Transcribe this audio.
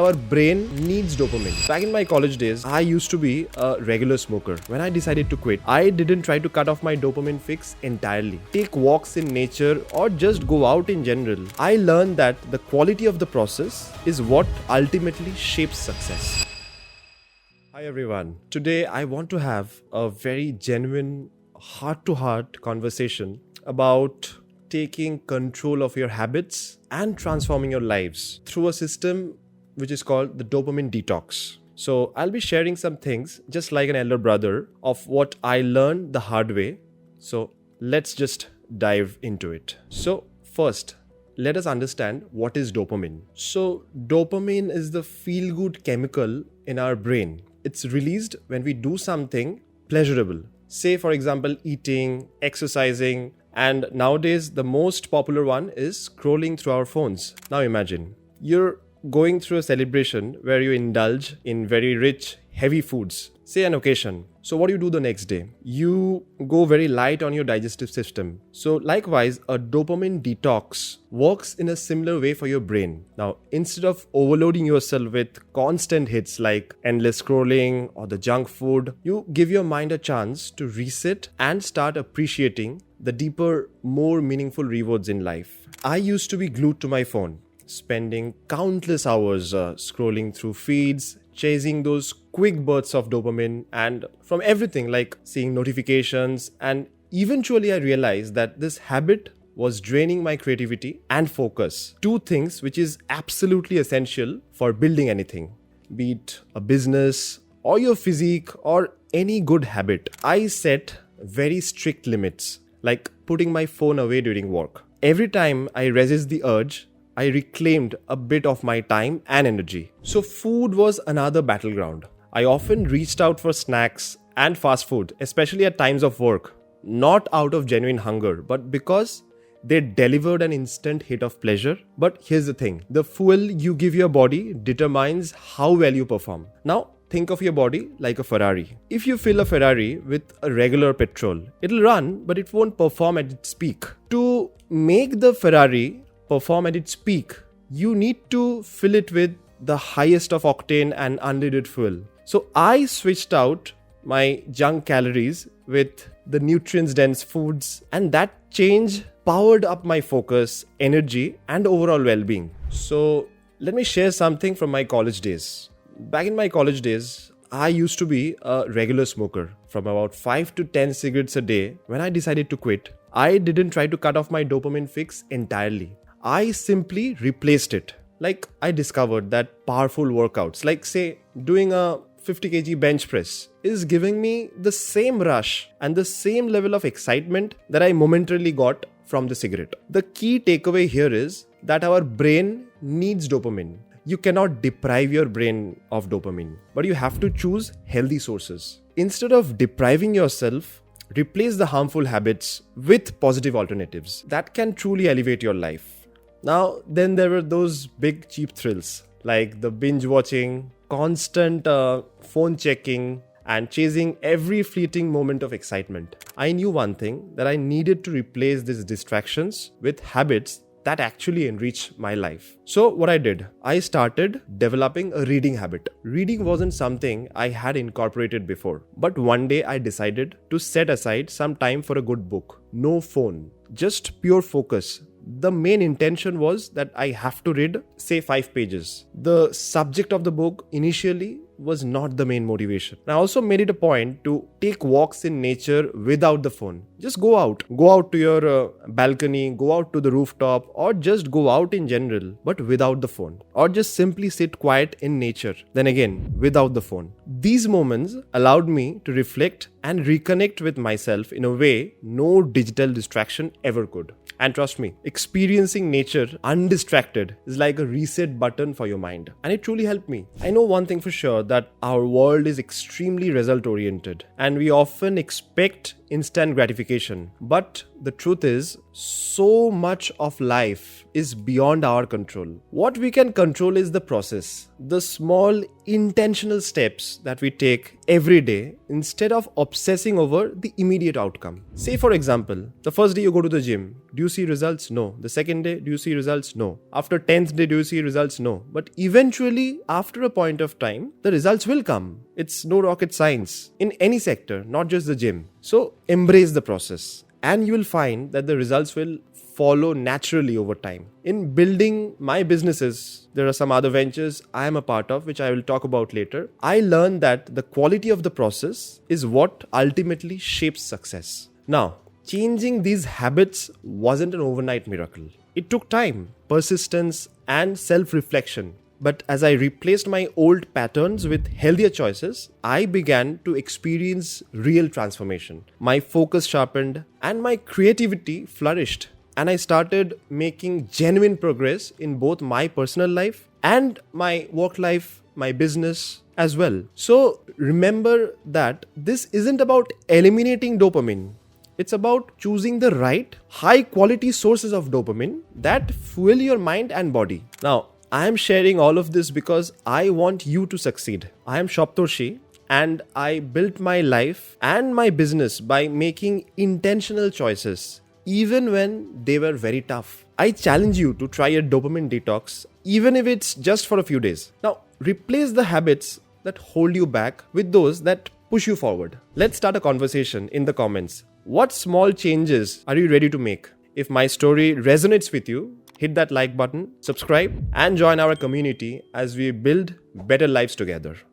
Our brain needs dopamine. Back in my college days, I used to be a regular smoker. When I decided to quit, I didn't try to cut off my dopamine fix entirely. Take walks in nature or just go out in general. I learned that the quality of the process is what ultimately shapes success. Hi everyone. Today I want to have a very genuine, heart-to-heart conversation about taking control of your habits and transforming your lives through a system which is called the Dopamine Detox. So I'll be sharing some things just like an elder brother of what I learned the hard way. So let's just dive into it. So first, let us understand what is dopamine. So dopamine is the feel-good chemical in our brain. It's released when we do something pleasurable. Say for example, eating, exercising, and nowadays the most popular one is scrolling through our phones. Now imagine, you're going through a celebration where you indulge in very rich, heavy foods, say an occasion. So what do you do the next day? You go very light on your digestive system. So likewise, a dopamine detox works in a similar way for your brain. Now, instead of overloading yourself with constant hits like endless scrolling or the junk food, you give your mind a chance to reset and start appreciating the deeper, more meaningful rewards in life. I used to be glued to my phone, spending countless hours scrolling through feeds, chasing those quick bursts of dopamine and from everything like seeing notifications, and eventually I realized that this habit was draining my creativity and focus. Two things which is absolutely essential for building anything, be it a business or your physique or any good habit. I set very strict limits, like putting my phone away during work. Every time I resist the urge, I reclaimed a bit of my time and energy. So food was another battleground. I often reached out for snacks and fast food, especially at times of work, not out of genuine hunger, but because they delivered an instant hit of pleasure. But here's the thing, the fuel you give your body determines how well you perform. Now, think of your body like a Ferrari. If you fill a Ferrari with a regular petrol, it'll run, but it won't perform at its peak. To make the Ferrari perform at its peak, you need to fill it with the highest of octane and unleaded fuel. So I switched out my junk calories with the nutrients dense foods, and that change powered up my focus, energy, and overall well-being. So let me share something from my college days. Back in my college days, I used to be a regular smoker, from about 5 to 10 cigarettes a day. When I decided to quit, I didn't try to cut off my dopamine fix entirely. I simply replaced it. Like I discovered that powerful workouts, like say doing a 50 kg bench press, is giving me the same rush and the same level of excitement that I momentarily got from the cigarette. The key takeaway here is that our brain needs dopamine. You cannot deprive your brain of dopamine, but you have to choose healthy sources. Instead of depriving yourself, replace the harmful habits with positive alternatives that can truly elevate your life. Now, then there were those big cheap thrills like the binge watching, constant phone checking, and chasing every fleeting moment of excitement. I knew one thing, that I needed to replace these distractions with habits that actually enrich my life. So what I did, I started developing a reading habit. Reading wasn't something I had incorporated before, but one day I decided to set aside some time for a good book. No phone, just pure focus. The main intention was that I have to read, say, 5 pages. The subject of the book initially was not the main motivation. I also made it a point to take walks in nature without the phone. Just go out to your balcony, go out to the rooftop, or just go out in general, but without the phone. Or just simply sit quiet in nature, then again, without the phone. These moments allowed me to reflect and reconnect with myself in a way no digital distraction ever could. And trust me, experiencing nature undistracted is like a reset button for your mind. And it truly helped me. I know one thing for sure, that our world is extremely result oriented and we often expect instant gratification. But the truth is, so much of life is beyond our control. What we can control is the process, the small intentional steps that we take every day instead of obsessing over the immediate outcome. Say, for example, the first day you go to the gym, do you see results? No. The second day, do you see results? No. After 10th day, do you see results? No. But eventually, after a point of time, the results will come. It's no rocket science in any sector, not just the gym. So embrace the process and you will find that the results will follow naturally over time. In building my businesses, there are some other ventures I am a part of, which I will talk about later. I learned that the quality of the process is what ultimately shapes success. Now, changing these habits wasn't an overnight miracle. It took time, persistence, and self-reflection. But as I replaced my old patterns with healthier choices, I began to experience real transformation. My focus sharpened and my creativity flourished. And I started making genuine progress in both my personal life and my work life, my business as well. So remember that this isn't about eliminating dopamine. It's about choosing the right, high quality sources of dopamine that fuel your mind and body. Now, I am sharing all of this because I want you to succeed. I am Shoptoshi and I built my life and my business by making intentional choices, even when they were very tough. I challenge you to try a dopamine detox, even if it's just for a few days. Now, replace the habits that hold you back with those that push you forward. Let's start a conversation in the comments. What small changes are you ready to make? If my story resonates with you, hit that like button, subscribe, and join our community as we build better lives together.